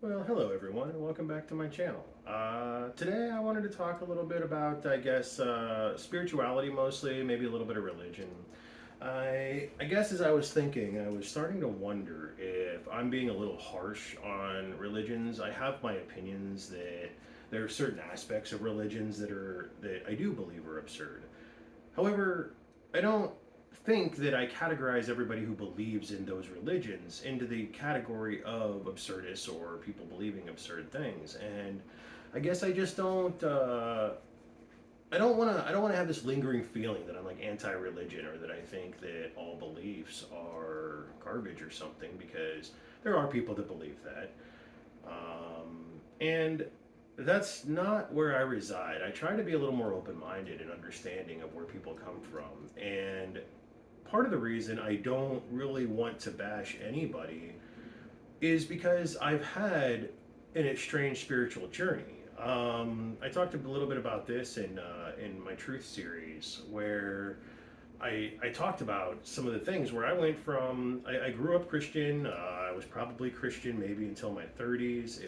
Well, hello everyone, and welcome back to my channel. Today I wanted to talk a little bit about, spirituality mostly, maybe a little bit of religion. I guess as I was thinking, I was starting to wonder if I'm being a little harsh on religions. I have my opinions that there are certain aspects of religions that I do believe are absurd. However, I don't think that I categorize everybody who believes in those religions into the category of absurdists or people believing absurd things. And I guess I just don't. I don't want to. I don't want to have this lingering feeling that I'm like anti-religion or that I think that all beliefs are garbage or something, because there are people that believe that. And that's not where I reside. I try to be a little more open minded and understanding of where people come from. And part of the reason I don't really want to bash anybody is because I've had an strange spiritual journey. I talked a little bit about this in my Truth series, where I talked about some of the things where I went from. I grew up Christian. I was probably Christian maybe until my 30s.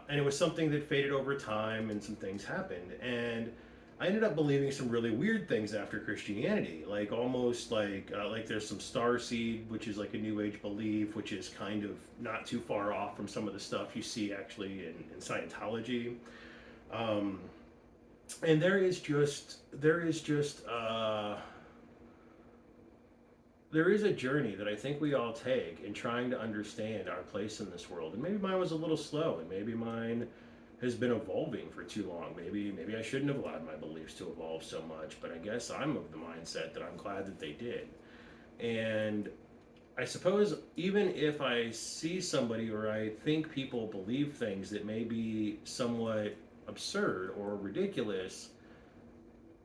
And it was something that faded over time, and some things happened, and I ended up believing some really weird things after Christianity, like almost like there's some star seed, which is like a New Age belief, which is kind of not too far off from some of the stuff you see actually in Scientology. Um, and there is a journey that I think we all take in trying to understand our place in this world. And maybe mine was a little slow, and maybe mine has been evolving for too long. Maybe I shouldn't have allowed my beliefs to evolve so much, but I guess I'm of the mindset that I'm glad that they did. And I suppose even if I see somebody or I think people believe things that may be somewhat absurd or ridiculous,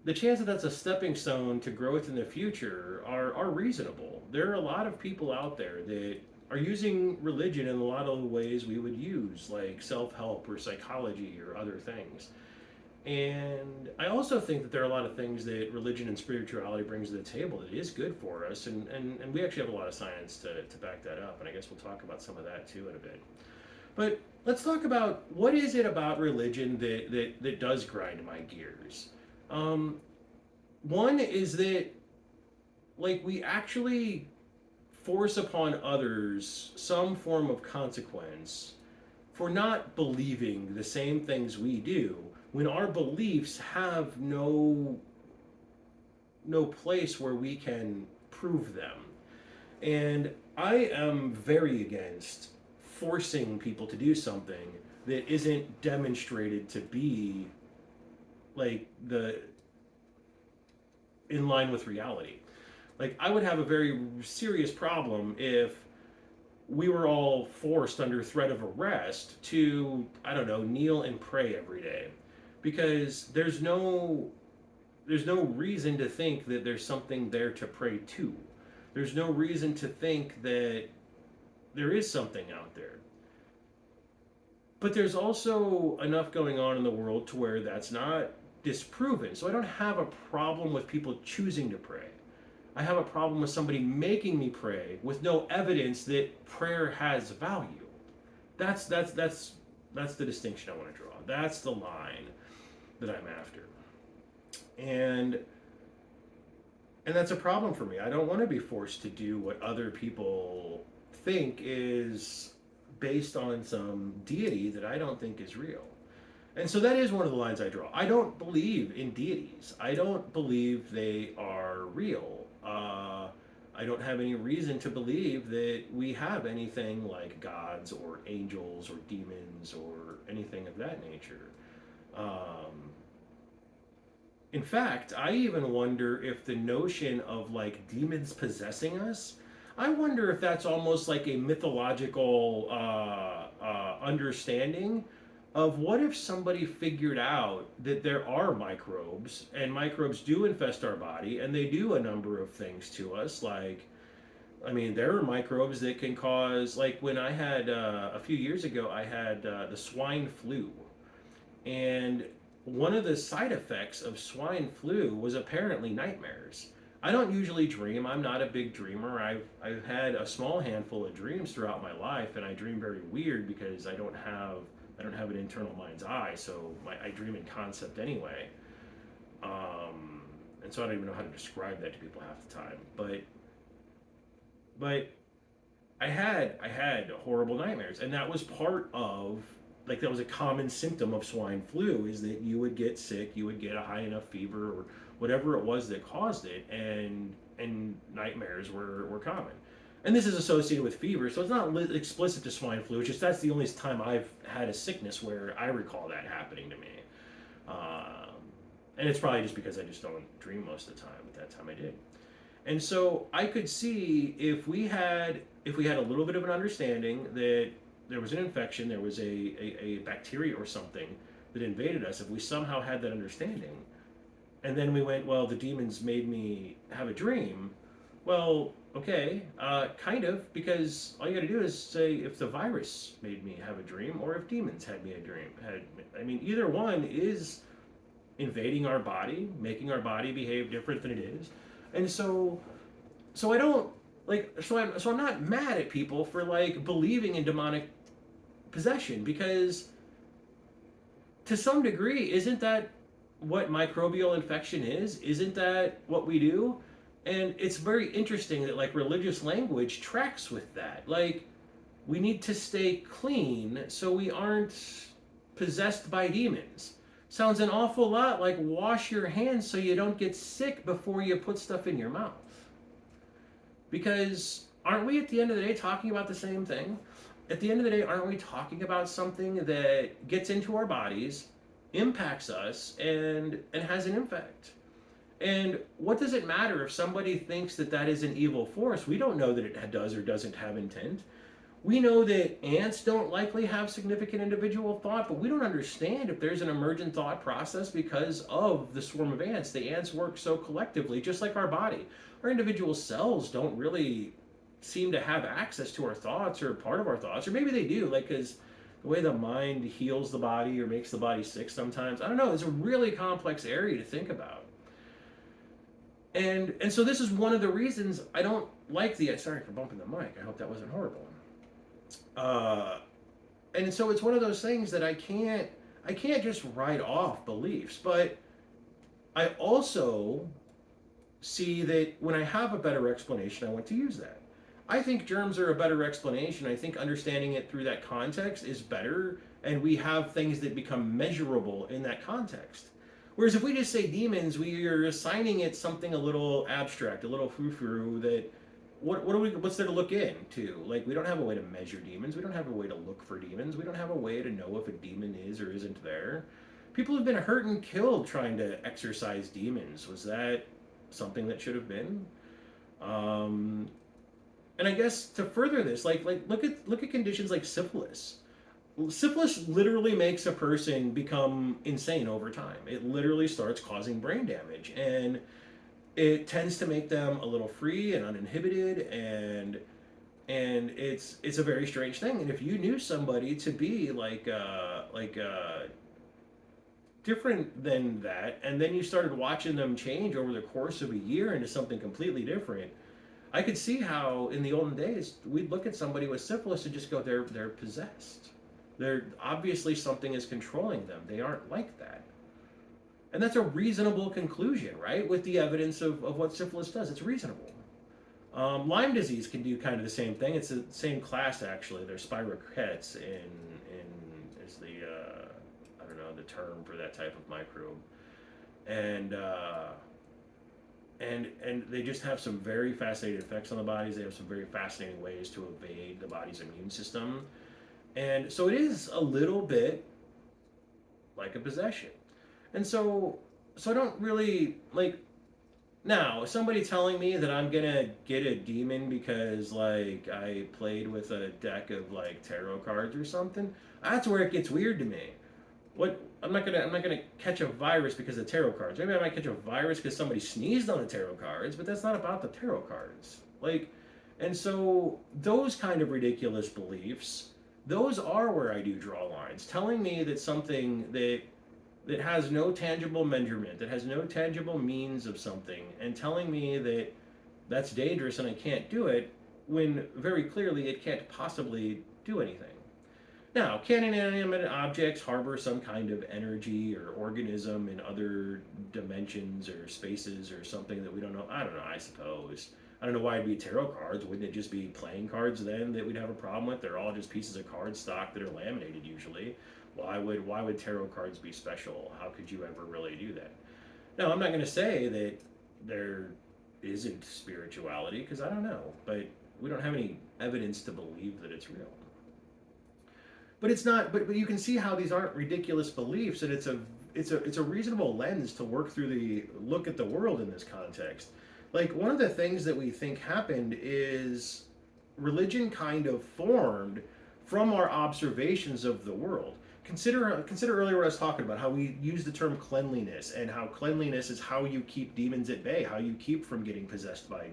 the chance that that's a stepping stone to growth in the future are reasonable. There are a lot of people out there that are using religion in a lot of the ways we would use, like self help or psychology or other things. And I also think that there are a lot of things that religion and spirituality brings to the table that is good for us. And we actually have a lot of science to back that up. And I guess we'll talk about some of that too in a bit. But let's talk about what is it about religion that does grind my gears. Um, One is that, like, we actually force upon others some form of consequence for not believing the same things we do, when our beliefs have no place where we can prove them. And I am very against forcing people to do something that isn't demonstrated to be like the in line with reality. Like, I would have a very serious problem if we were all forced under threat of arrest to, I don't know, kneel and pray every day, because there's no reason to think that there's something there to pray to. There's no reason to think that there is something out there. But there's also enough going on in the world to where that's not disproven. So I don't have a problem with people choosing to pray. I have a problem with somebody making me pray with no evidence that prayer has value. That's the distinction I want to draw. That's the line that I'm after. And and that's a problem for me. I don't want to be forced to do what other people think is based on some deity that I don't think is real. And so that is one of the lines I draw. I don't believe in deities. I don't believe they are real. I don't have any reason to believe that we have anything like gods or angels or demons or anything of that nature. Um, in fact, I even wonder if the notion of like demons possessing us, I wonder if that's almost like a mythological understanding of what if somebody figured out that there are microbes, and microbes do infest our body, and they do a number of things to us. Like, I mean, there are microbes that can cause, like when I had a few years ago, I had the swine flu, and one of the side effects of swine flu was apparently nightmares. I don't usually dream. I'm not a big dreamer. I've had a small handful of dreams throughout my life, and I dream very weird because I don't have an internal mind's eye, so I dream in concept anyway. And so I don't even know how to describe that to people half the time. But I had horrible nightmares, and that was part of, like, that was a common symptom of swine flu, is that you would get sick, you would get a high enough fever or whatever it was that caused it, and nightmares were common. And this is associated with fever, so it's not explicit to swine flu. It's just that's the only time I've had a sickness where I recall that happening to me. Um, and it's probably just because I just don't dream most of the time. At that time, I did. And so I could see if we had a little bit of an understanding that there was an infection, there was a bacteria or something that invaded us, if we somehow had that understanding, and then we went, well, the demons made me have a dream. Well, okay, kind of, because all you got to do is say if the virus made me have a dream or if demons had me a dream. I mean, either one is invading our body, making our body behave different than it is. And so I don't so I'm not mad at people for like believing in demonic possession, because to some degree, isn't that what microbial infection is? Isn't that what we do? And it's very interesting that like religious language tracks with that. Like, we need to stay clean so we aren't possessed by demons. Sounds an awful lot like wash your hands so you don't get sick before you put stuff in your mouth. Because aren't we at the end of the day talking about the same thing? At the end of the day, aren't we talking about something that gets into our bodies, impacts us, and has an effect? And what does it matter if somebody thinks that that is an evil force? We don't know that it does or doesn't have intent. We know that ants don't likely have significant individual thought, but we don't understand if there's an emergent thought process because of the swarm of ants. The ants work so collectively, just like our body. Our individual cells don't really seem to have access to our thoughts or part of our thoughts, or maybe they do, like, because the way the mind heals the body or makes the body sick sometimes, I don't know, it's a really complex area to think about. And so this is one of the reasons I don't like sorry for bumping the mic, I hope that wasn't horrible. And so it's one of those things that I can't just write off beliefs, but I also see that when I have a better explanation, I want to use that. I think germs are a better explanation. I think understanding it through that context is better, and we have things that become measurable in that context. Whereas if we just say demons, we are assigning it something a little abstract, a little frou-frou that what's there to look into? Like, we don't have a way to measure demons. We don't have a way to look for demons. We don't have a way to know if a demon is or isn't there. People have been hurt and killed trying to exorcise demons. Was that something that should have been? And I guess to further this, like look at conditions like syphilis. Syphilis literally makes a person become insane over time. It literally starts causing brain damage, and it tends to make them a little free and uninhibited, and it's a very strange thing. And if you knew somebody to be different than that, and then you started watching them change over the course of a year into something completely different, I could see how in the olden days we'd look at somebody with syphilis and just go, they're possessed. They're obviously something is controlling them. They aren't like that. And that's a reasonable conclusion, right? With the evidence of what syphilis does, it's reasonable. Lyme disease can do kind of the same thing. It's the same class, actually. They're spirochetes is the I don't know the term for that type of microbe, and they just have some very fascinating effects on the bodies. They have some very fascinating ways to evade the body's immune system, and so it is a little bit like a possession. And so I don't really like. Now, somebody telling me that I'm gonna get a demon because like I played with a deck of like tarot cards or something, that's where it gets weird to me. What I'm not gonna catch a virus because of tarot cards. Maybe I might catch a virus because somebody sneezed on the tarot cards, but that's not about the tarot cards. Like, and so those kind of ridiculous beliefs, those are where I do draw lines. Telling me that something that that has no tangible measurement, that has no tangible means of something, and telling me that that's dangerous and I can't do it, when very clearly it can't possibly do anything. Now, can inanimate objects harbor some kind of energy or organism in other dimensions or spaces or something that we don't know? I don't know, I suppose. I don't know why it'd be tarot cards. Wouldn't it just be playing cards then that we'd have a problem with? They're all just pieces of cardstock that are laminated usually. Why would tarot cards be special? How could you ever really do that? Now, I'm not going to say that there isn't spirituality, because I don't know, but we don't have any evidence to believe that it's real. But it's not. But you can see how these aren't ridiculous beliefs, and it's a reasonable lens to work through look at the world in this context. Like, one of the things that we think happened is religion kind of formed from our observations of the world. Consider earlier what I was talking about, how we use the term cleanliness, and how cleanliness is how you keep demons at bay, how you keep from getting possessed by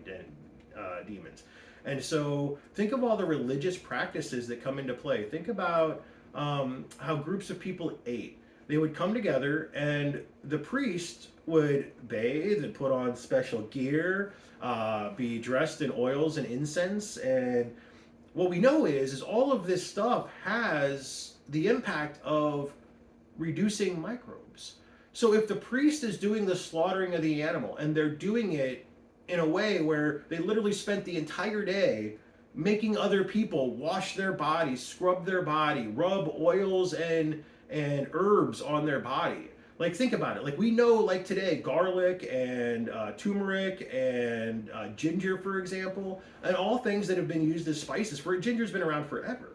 demons. And so think of all the religious practices that come into play. Think about how groups of people ate. They would come together, and the priest would bathe and put on special gear, be dressed in oils and incense. And what we know is all of this stuff has the impact of reducing microbes. So if the priest is doing the slaughtering of the animal, and they're doing it in a way where they literally spent the entire day making other people wash their bodies, scrub their body, rub oils and herbs on their body. Like, think about it. Like, we know, like, today, garlic and turmeric and ginger, for example, and all things that have been used as spices. Ginger's been around forever.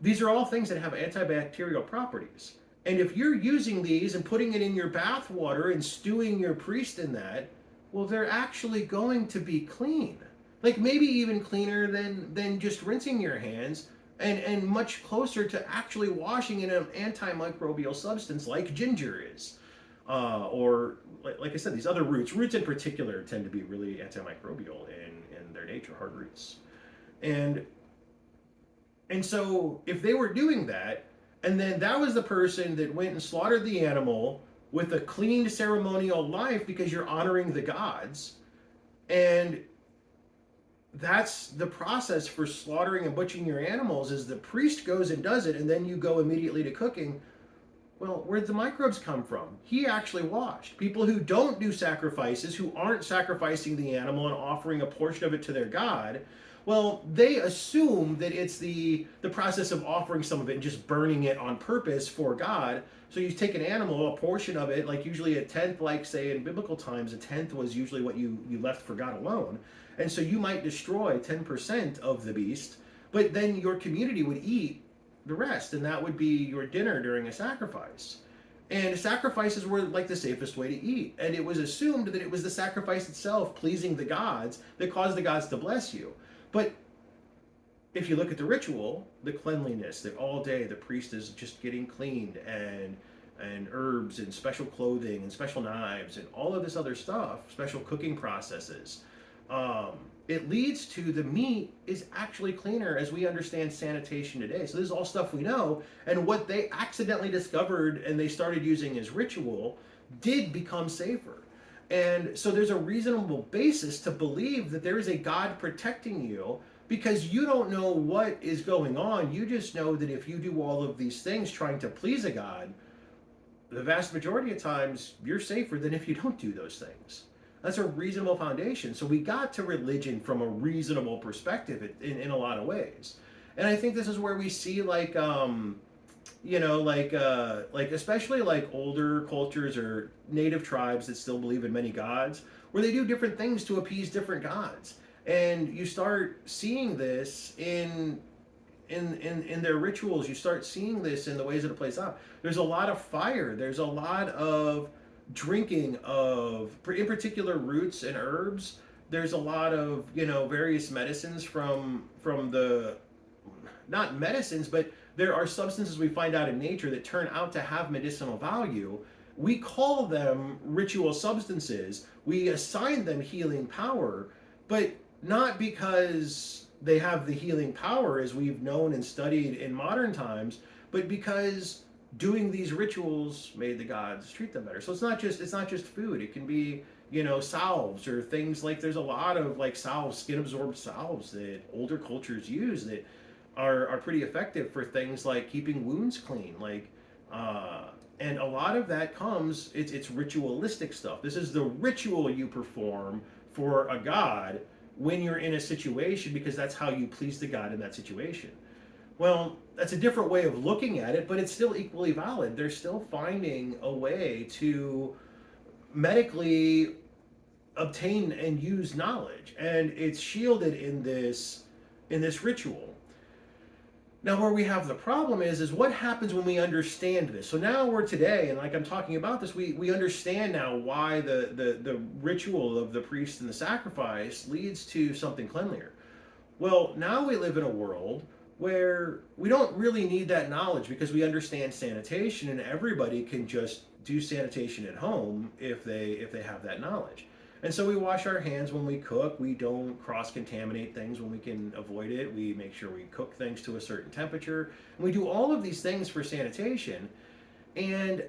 These are all things that have antibacterial properties. And if you're using these and putting it in your bath water and stewing your priest in that, well, they're actually going to be clean. Like, maybe even cleaner than just rinsing your hands, and much closer to actually washing in an antimicrobial substance like ginger is. Or, like I said, these other roots in particular tend to be really antimicrobial in their nature, hard roots. And so if they were doing that, and then that was the person that went and slaughtered the animal with a clean ceremonial life because you're honoring the gods, and that's the process for slaughtering and butchering your animals, is the priest goes and does it, and then you go immediately to cooking. Well, where'd the microbes come from? He actually washed. People who don't do sacrifices, who aren't sacrificing the animal and offering a portion of it to their god, well, they assume that it's the process of offering some of it and just burning it on purpose for God. So you take an animal, a portion of it, like usually a tenth, like say in biblical times, a tenth was usually what you left for God alone. And so you might destroy 10% of the beast, but then your community would eat the rest, and that would be your dinner during a sacrifice. And sacrifices were like the safest way to eat. And it was assumed that it was the sacrifice itself pleasing the gods that caused the gods to bless you. But if you look at the ritual, the cleanliness, that all day the priest is just getting cleaned, and herbs and special clothing and special knives and all of this other stuff, special cooking processes, it leads to the meat is actually cleaner as we understand sanitation today. So this is all stuff we know, and what they accidentally discovered and they started using as ritual did become safer. And so there's a reasonable basis to believe that there is a God protecting you, because you don't know what is going on. You just know that if you do all of these things trying to please a God, the vast majority of times you're safer than if you don't do those things. That's a reasonable foundation. So we got to religion from a reasonable perspective in a lot of ways. And I think this is where we see like especially like older cultures or native tribes that still believe in many gods, where they do different things to appease different gods. And you start seeing this in their rituals. You start seeing this in the ways that it plays out. There's a lot of fire. There's a lot of drinking of, in particular, roots and herbs. There's a lot of, various medicines from the, not medicines, but there are substances we find out in nature that turn out to have medicinal value. We call them ritual substances. We assign them healing power, but not because they have the healing power as we've known and studied in modern times, but because doing these rituals made the gods treat them better. So it's not just food. It can be, salves or things like, there's a lot of like salves, skin absorbed salves that older cultures use that are pretty effective for things like keeping wounds clean. Like and a lot of that comes, it's ritualistic stuff. This is the ritual you perform for a god when you're in a situation, because that's how you please the god in that situation. Well, that's a different way of looking at it, but it's still equally valid. They're still finding a way to medically obtain and use knowledge, and it's shielded in this ritual. Now, where we have the problem is what happens when we understand this. So now we're today, and like I'm talking about this, we understand now why the ritual of the priest and the sacrifice leads to something cleanlier. Well, now we live in a world where we don't really need that knowledge, because we understand sanitation, and everybody can just do sanitation at home if they have that knowledge. And so we wash our hands when we cook. We don't cross-contaminate things when we can avoid it. We make sure we cook things to a certain temperature. And we do all of these things for sanitation. And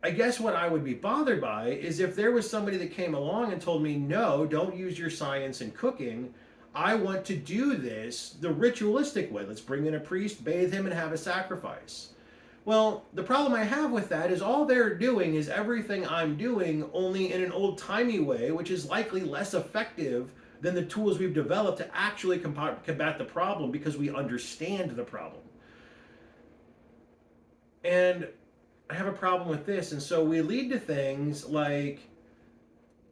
I guess what I would be bothered by is if there was somebody that came along and told me, no, don't use your science in cooking. I want to do this the ritualistic way. Let's bring in a priest, bathe him, and have a sacrifice. Well, the problem I have with that is all they're doing is everything I'm doing, only in an old-timey way, which is likely less effective than the tools we've developed to actually combat the problem, because we understand the problem. And I have a problem with this, and so we lead to things like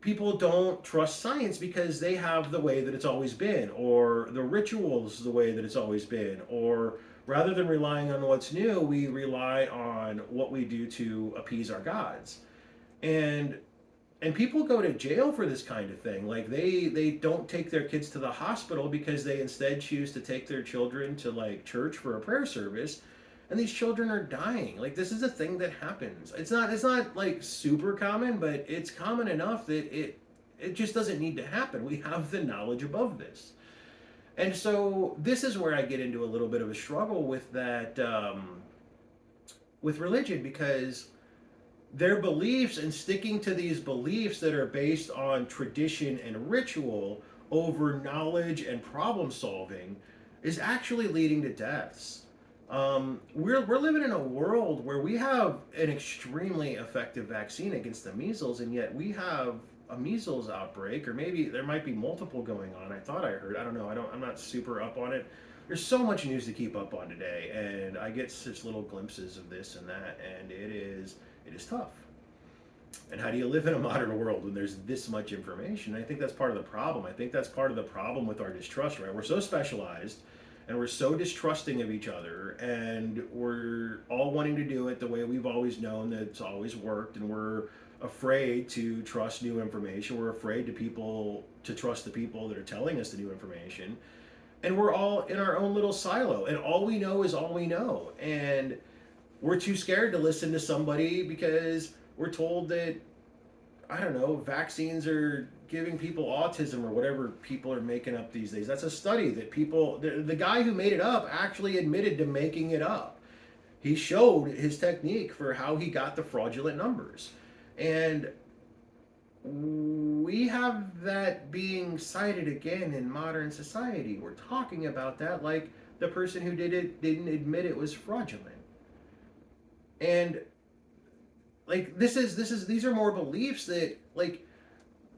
people don't trust science because they have the way that it's always been, or the rituals the way that it's always been, or rather than relying on what's new, we rely on what we do to appease our gods. And people go to jail for this kind of thing. Like they don't take their kids to the hospital because they instead choose to take their children to like church for a prayer service, and these children are dying. Like, this is a thing that happens. It's not like super common, but it's common enough that it just doesn't need to happen. We have the knowledge above this. And so this is where I get into a little bit of a struggle with that, with religion, because their beliefs and sticking to these beliefs that are based on tradition and ritual over knowledge and problem solving is actually leading to deaths. We're living in a world where we have an extremely effective vaccine against the measles, and yet we have a measles outbreak, or maybe there might be multiple going on. I thought I heard. I don't know. I'm not super up on it. There's so much news to keep up on today, and I get such little glimpses of this and that, and it is tough. And how do you live in a modern world when there's this much information? I think that's part of the problem. I think that's part of the problem with our distrust, right? We're so specialized, and we're so distrusting of each other, and we're all wanting to do it the way we've always known that it's always worked, and we're afraid to trust new information. We're afraid to trust the people that are telling us the new information, and we're all in our own little silo, and all we know is all we know, and we're too scared to listen to somebody because we're told that, I don't know, vaccines are giving people autism or whatever people are making up these days. That's a study that the guy who made it up actually admitted to making it up. He showed his technique for how he got the fraudulent numbers. And we have that being cited again in modern society. We're talking about that like the person who did it didn't admit it was fraudulent. And like these are more beliefs that, like,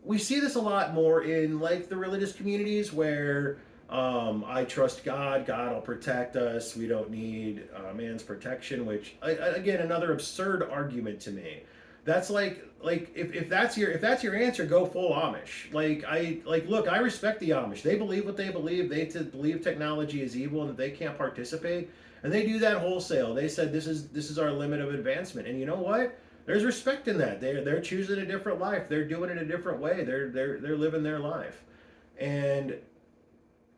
we see this a lot more in like the religious communities where I trust God will protect us, we don't need man's protection, which again, another absurd argument to me. That's like if that's your answer, go full Amish. Look, I respect the Amish. They believe what they believe. They believe technology is evil and that they can't participate, and they do that wholesale. They said this is our limit of advancement, and you know what? There's respect in that. They're choosing a different life. They're doing it a different way. They're living their life, and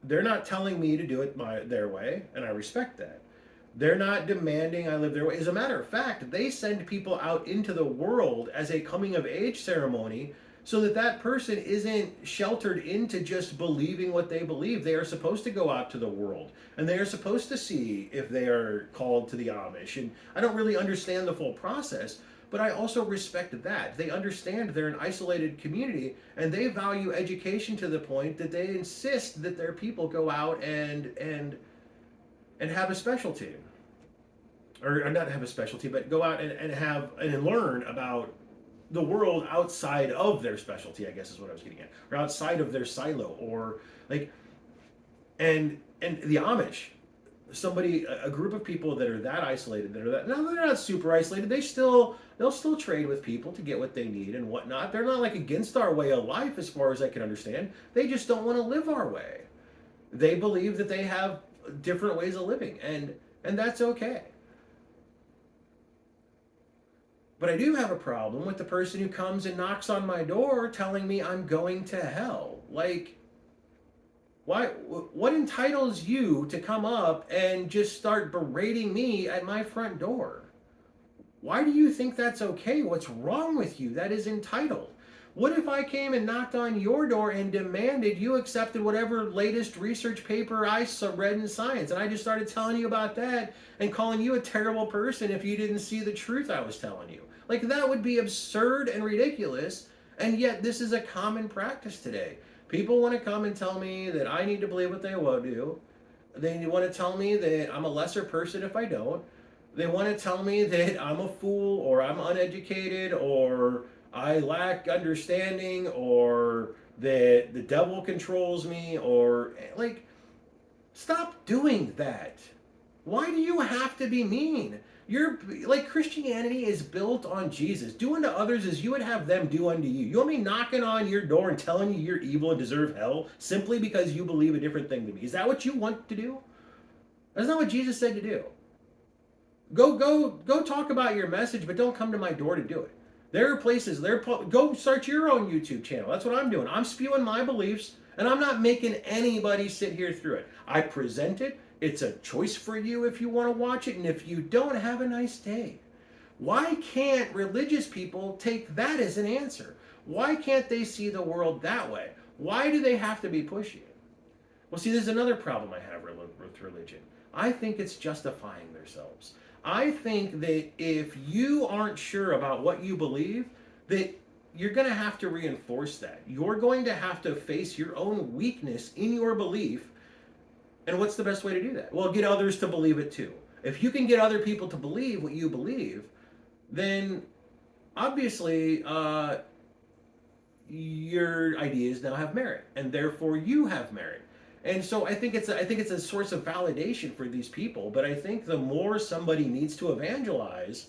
they're not telling me to do it their way, and I respect that. They're not demanding I live their way. As a matter of fact, they send people out into the world as a coming of age ceremony so that that person isn't sheltered into just believing what they believe. They are supposed to go out to the world, and they are supposed to see if they are called to the Amish. And I don't really understand the full process, but I also respect that. They understand they're an isolated community, and they value education to the point that they insist that their people go out and have a specialty. Or not have a specialty, but go out and have and learn about the world outside of their specialty, I guess is what I was getting at, or outside of their silo, or like, and the Amish, a group of people that are that isolated, that are that, no, they're not super isolated. They'll still trade with people to get what they need and whatnot. They're not like against our way of life, as far as I can understand. They just don't want to live our way. They believe that they have different ways of living, and that's okay. But I do have a problem with the person who comes and knocks on my door telling me I'm going to hell. Like, why? What entitles you to come up and just start berating me at my front door? Why do you think that's okay? What's wrong with you? That is entitled. What if I came and knocked on your door and demanded you accepted whatever latest research paper I read in science, and I just started telling you about that and calling you a terrible person if you didn't see the truth I was telling you? Like, that would be absurd and ridiculous, and yet this is a common practice today. People want to come and tell me that I need to believe what they will do. They want to tell me that I'm a lesser person if I don't. They want to tell me that I'm a fool, or I'm uneducated, or I lack understanding, or that the devil controls me, or like, stop doing that. Why do you have to be mean? You're like, Christianity is built on Jesus. Do unto others as you would have them do unto you. You want me knocking on your door and telling you you're evil and deserve hell simply because you believe a different thing than me? Is that what you want to do? That's not what Jesus said to do. Go talk about your message, but don't come to my door to do it. There are places, go start your own YouTube channel. That's what I'm doing. I'm spewing my beliefs, and I'm not making anybody sit here through it. I present it. It's a choice for you if you want to watch it, and if you don't, have a nice day. Why can't religious people take that as an answer? Why can't they see the world that way? Why do they have to be pushy? Well, see, there's another problem I have with religion. I think it's justifying themselves. I think that if you aren't sure about what you believe, that you're going to have to reinforce that. You're going to have to face your own weakness in your belief. And what's the best way to do that? Well, get others to believe it too. If you can get other people to believe what you believe, then obviously your ideas now have merit, and therefore you have merit. And so I think it's a source of validation for these people. But I think the more somebody needs to evangelize,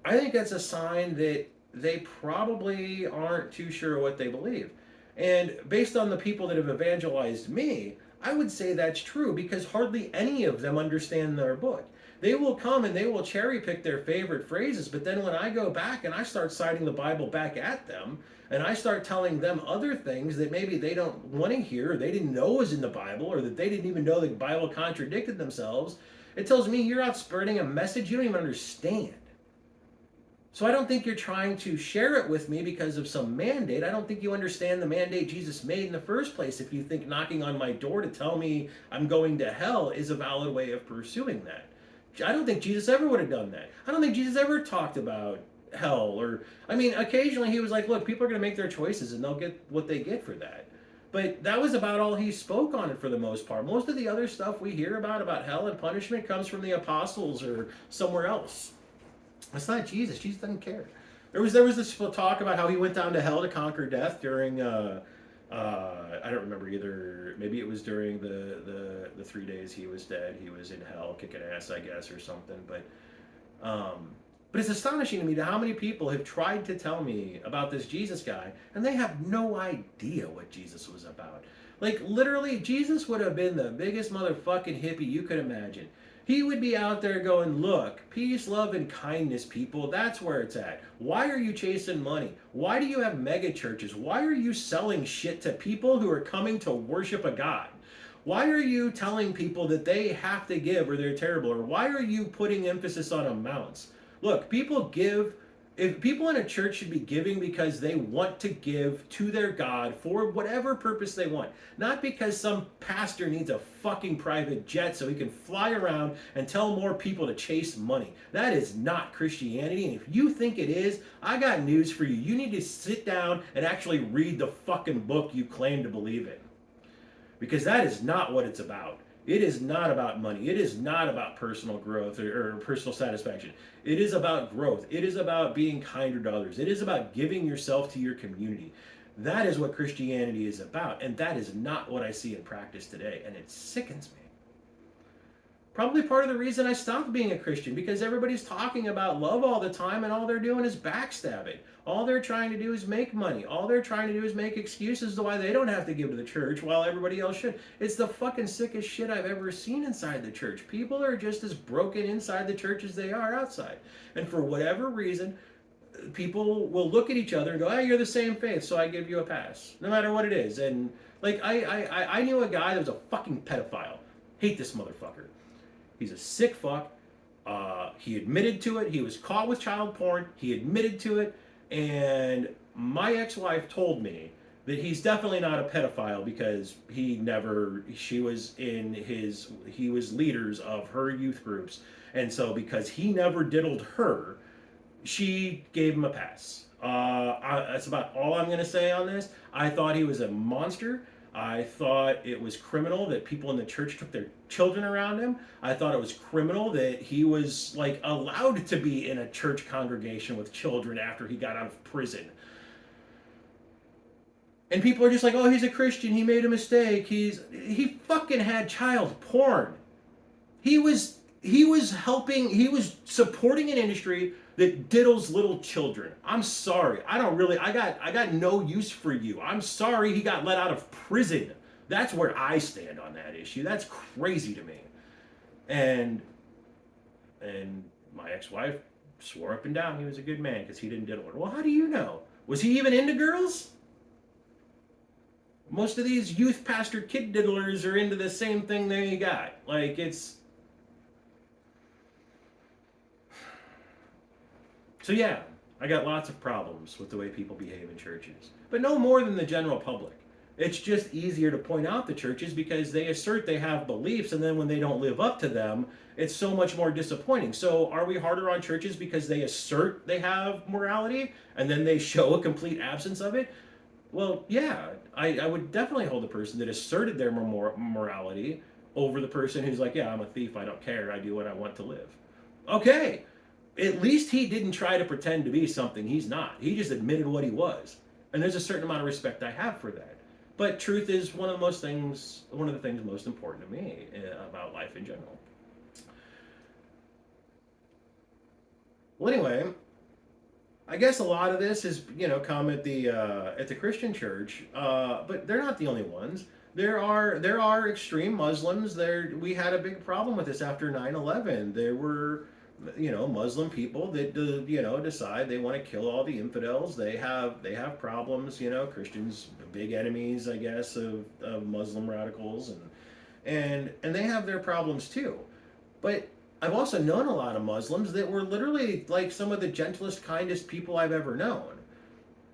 I think that's a sign that they probably aren't too sure what they believe. And based on the people that have evangelized me, I would say that's true, because hardly any of them understand their book. They will come and they will cherry pick their favorite phrases, but then when I go back and I start citing the Bible back at them, and I start telling them other things that maybe they don't want to hear, or they didn't know was in the Bible, or that they didn't even know the Bible contradicted themselves, it tells me you're out spreading a message you don't even understand. So I don't think you're trying to share it with me because of some mandate. I don't think you understand the mandate Jesus made in the first place if you think knocking on my door to tell me I'm going to hell is a valid way of pursuing that. I don't think Jesus ever would have done that. I don't think Jesus ever talked about hell, or, I mean, occasionally he was like, look, people are going to make their choices and they'll get what they get for that. But that was about all he spoke on it for the most part. Most of the other stuff we hear about hell and punishment, comes from the apostles or somewhere else. It's not Jesus. Jesus doesn't care. There was this talk about how he went down to hell to conquer death during I don't remember either. Maybe it was during the 3 days he was dead. He was in hell kicking ass, I guess, or something. But it's astonishing to me to how many people have tried to tell me about this Jesus guy, and they have no idea what Jesus was about. Like, literally, Jesus would have been the biggest motherfucking hippie you could imagine. He would be out there going, look, peace, love, and kindness, people, that's where it's at. Why are you chasing money? Why do you have mega churches? Why are you selling shit to people who are coming to worship a God? Why are you telling people that they have to give or they're terrible? Or why are you putting emphasis on amounts? Look, people give If people in a church should be giving because they want to give to their God for whatever purpose they want, not because some pastor needs a fucking private jet so he can fly around and tell more people to chase money. That is not Christianity, and if you think it is, I got news for you. You need to sit down and actually read the fucking book you claim to believe in. Because that is not what it's about. It is not about money. It is not about personal growth or personal satisfaction. It is about growth. It is about being kinder to others. It is about giving yourself to your community. That is what Christianity is about, and that is not what I see in practice today, and it sickens me. Probably part of the reason I stopped being a Christian, because everybody's talking about love all the time, and all they're doing is backstabbing. All they're trying to do is make money. All they're trying to do is make excuses to why they don't have to give to the church while everybody else should. It's the fucking sickest shit I've ever seen inside the church. People are just as broken inside the church as they are outside. And for whatever reason, people will look at each other and go, "Hey, you're the same faith, so I give you a pass," no matter what it is. And like I knew a guy that was a fucking pedophile. Hate this motherfucker. He's a sick fuck. He admitted to it. He was caught with child porn. He admitted to it. And my ex-wife told me that he's definitely not a pedophile because he was leaders of her youth groups. And so because he never diddled her, she gave him a pass. That's about all I'm going to say on this. I thought he was a monster. I thought it was criminal that people in the church took their children around him. I thought it was criminal that he was like allowed to be in a church congregation with children after he got out of prison. And people are just like, "Oh, he's a Christian, he made a mistake. He fucking had child porn." He was supporting an industry that diddles little children. I'm sorry. I got no use for you. I'm sorry he got let out of prison. That's where I stand on that issue. That's crazy to me. And my ex-wife swore up and down he was a good man because he didn't diddle her. Well, how do you know? Was he even into girls? Most of these youth pastor kid diddlers are into the same thing that you got. Like, it's... So yeah, I got lots of problems with the way people behave in churches, but no more than the general public. It's just easier to point out the churches because they assert they have beliefs, and then when they don't live up to them, it's so much more disappointing. So are we harder on churches because they assert they have morality, and then they show a complete absence of it? Well, yeah, I would definitely hold the person that asserted their morality over the person who's like, "Yeah, I'm a thief, I don't care, I do what I want to live." Okay. At least he didn't try to pretend to be something he's not. He just admitted what he was. And there's a certain amount of respect I have for that. But truth is one of the things most important to me about life in general. Well, anyway, I guess a lot of this is, come at the Christian church, but they're not the only ones. There are extreme Muslims. We had a big problem with this after 9/11. There were Muslim people that decide they want to kill all the infidels. They have problems. Christians, big enemies, I guess, of Muslim radicals, and they have their problems too. But I've also known a lot of Muslims that were literally like some of the gentlest, kindest people I've ever known.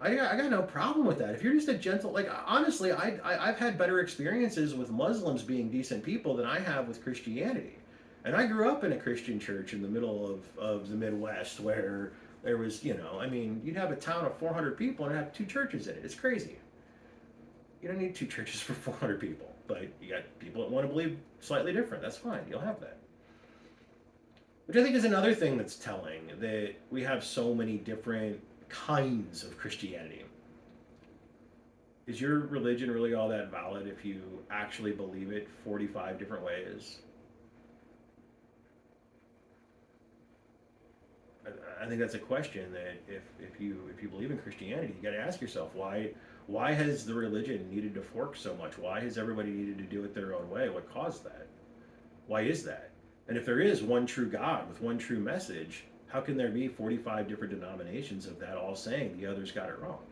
I got no problem with that. If you're just a gentle, like, honestly, I've had better experiences with Muslims being decent people than I have with Christianity. And I grew up in a Christian church in the middle of the Midwest where there was, you'd have a town of 400 people and have 2 churches in it. It's crazy. You don't need 2 churches for 400 people, but you got people that want to believe slightly different. That's fine. You'll have that. Which I think is another thing that's telling, that we have so many different kinds of Christianity. Is your religion really all that valid if you actually believe it 45 different ways? I think that's a question that if you believe in Christianity, you got to ask yourself, why has the religion needed to fork so much? Why has everybody needed to do it their own way? What caused that? Why is that? And if there is one true God with one true message, how can there be 45 different denominations of that all saying the others got it wrong?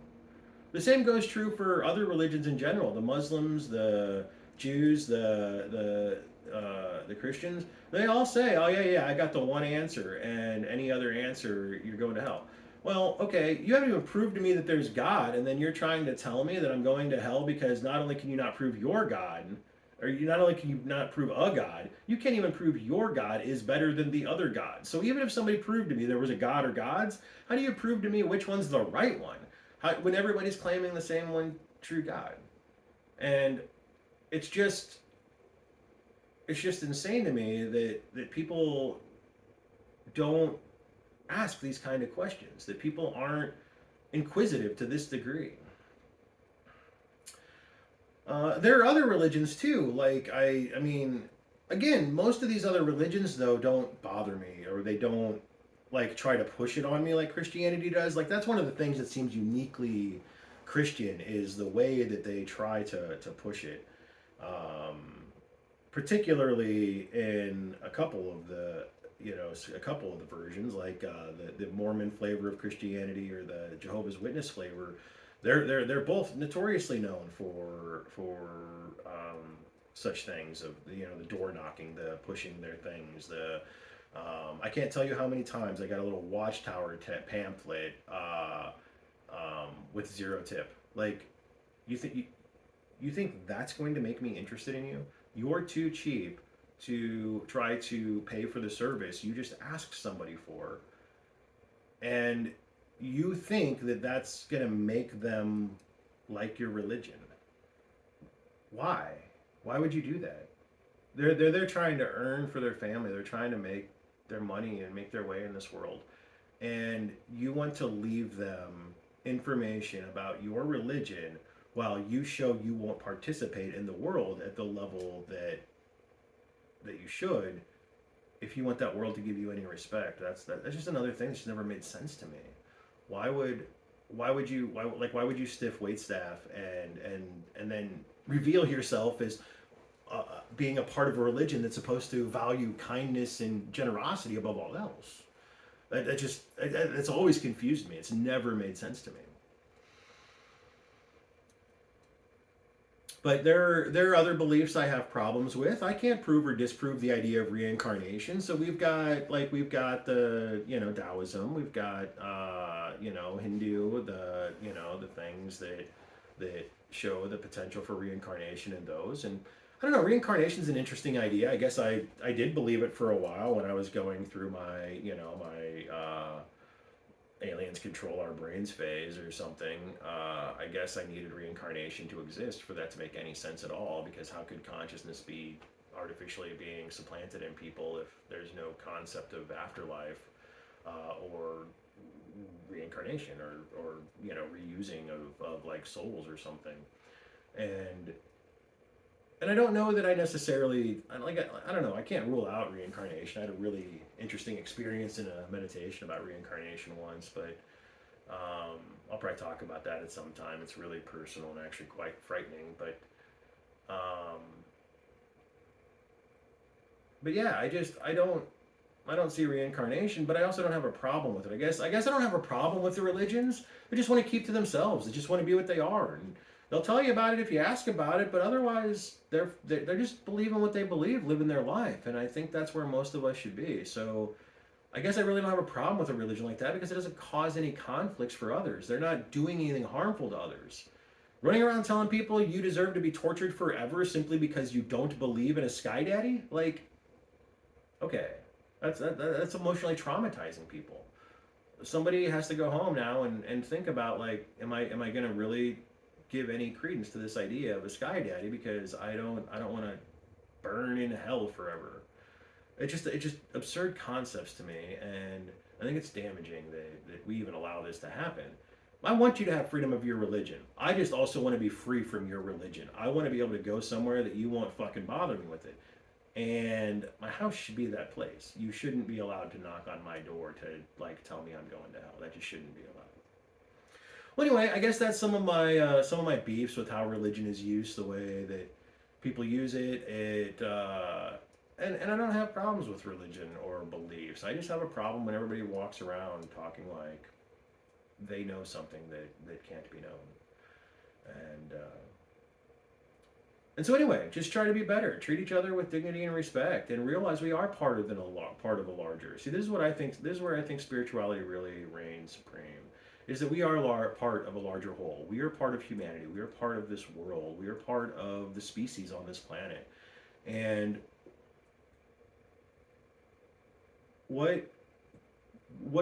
The same goes true for other religions in general. The Muslims, the Jews, the Christians, they all say, "Oh yeah, I got the one answer, and any other answer, you're going to hell." Well, okay, you haven't even proved to me that there's God, and then you're trying to tell me that I'm going to hell because not only can you not prove your God, or you not only can you not prove a God, you can't even prove your God is better than the other God. So even if somebody proved to me there was a God or gods, how do you prove to me which one's the right one? When everybody's claiming the same one true God? And it's just it's just insane to me that people don't ask these kind of questions, that people aren't inquisitive to this degree. There are other religions too. Like I mean, again, most of these other religions though don't bother me, or they don't like try to push it on me like Christianity does. Like that's one of the things that seems uniquely Christian is the way that they try to push it. Um, Particularly in a couple of the a couple of the versions, like the Mormon flavor of Christianity or the Jehovah's Witness flavor. They're both notoriously known for such things of the door knocking, the pushing their things, the I can't tell you how many times I got a little Watchtower pamphlet with zero tip. Like, you think you think that's going to make me interested in you? You're too cheap to try to pay for the service you just asked somebody for, and you think that that's going to make them like your religion. Why? Why would you do that? They're trying to earn for their family. They're trying to make their money and make their way in this world. And you want to leave them information about your religion while you show you won't participate in the world at the level that you should. If you want that world to give you any respect, that's just another thing that's never made sense to me. Why would you stiff waitstaff and then reveal yourself as being a part of a religion that's supposed to value kindness and generosity above all else? That's always confused me. It's never made sense to me. But there are other beliefs I have problems with. I can't prove or disprove the idea of reincarnation. So we've got the Taoism, we've got Hindu, the things that show the potential for reincarnation in those. And I don't know, reincarnation is an interesting idea. I guess I did believe it for a while when I was going through my aliens control our brains phase or something. I guess I needed reincarnation to exist for that to make any sense at all, because how could consciousness be artificially being supplanted in people if there's no concept of afterlife or reincarnation or reusing of like souls or something. And I don't know that I necessarily I don't know, I can't rule out reincarnation. I had a really interesting experience in a meditation about reincarnation once, but I'll probably talk about that at some time. It's really personal and actually quite frightening, but yeah, I don't see reincarnation, but I also don't have a problem with it. I guess I don't have a problem with the religions. They just want to keep to themselves. They just want to be what they are, and they'll tell you about it if you ask about it. But otherwise, they're just believing what they believe, living their life, and I think that's where most of us should be. So I guess I really don't have a problem with a religion like that because it doesn't cause any conflicts for others. They're not doing anything harmful to others. Running around telling people you deserve to be tortured forever simply because you don't believe in a sky daddy, like, okay. That's emotionally traumatizing people. Somebody has to go home now and think about, like, am I going to really give any credence to this idea of a sky daddy because I don't want to burn in hell forever. It's just absurd concepts to me, and I think it's damaging that we even allow this to happen. I want you to have freedom of your religion. I just also want to be free from your religion. I want to be able to go somewhere that you won't fucking bother me with it. And my house should be that place. You shouldn't be allowed to knock on my door to, like, tell me I'm going to hell. That just shouldn't be allowed. Well, anyway, I guess that's some of my beefs with how religion is used, the way that people use it. And I don't have problems with religion or beliefs. I just have a problem when everybody walks around talking like they know something that can't be known. And And so anyway, just try to be better. Treat each other with dignity and respect, and realize we are part of part of a larger. See, this is what I think. This is where I think spirituality really reigns supreme. Is that we are part of a larger whole. We are part of humanity. We are part of this world. We are part of the species on this planet. And what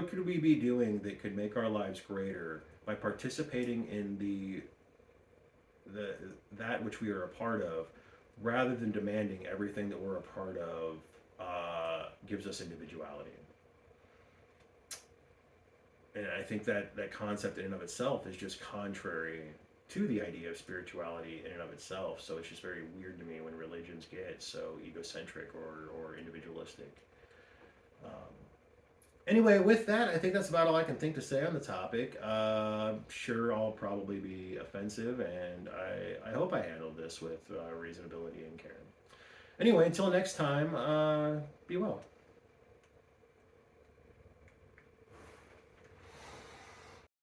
could we be doing that could make our lives greater by participating in that which we are a part of, rather than demanding everything that we're a part of gives us individuality. And I think that concept in and of itself is just contrary to the idea of spirituality in and of itself. So it's just very weird to me when religions get so egocentric or individualistic. Anyway, with that, I think that's about all I can think to say on the topic. Sure, I'll probably be offensive, and I hope I handled this with reasonability and care. Anyway, until next time, be well.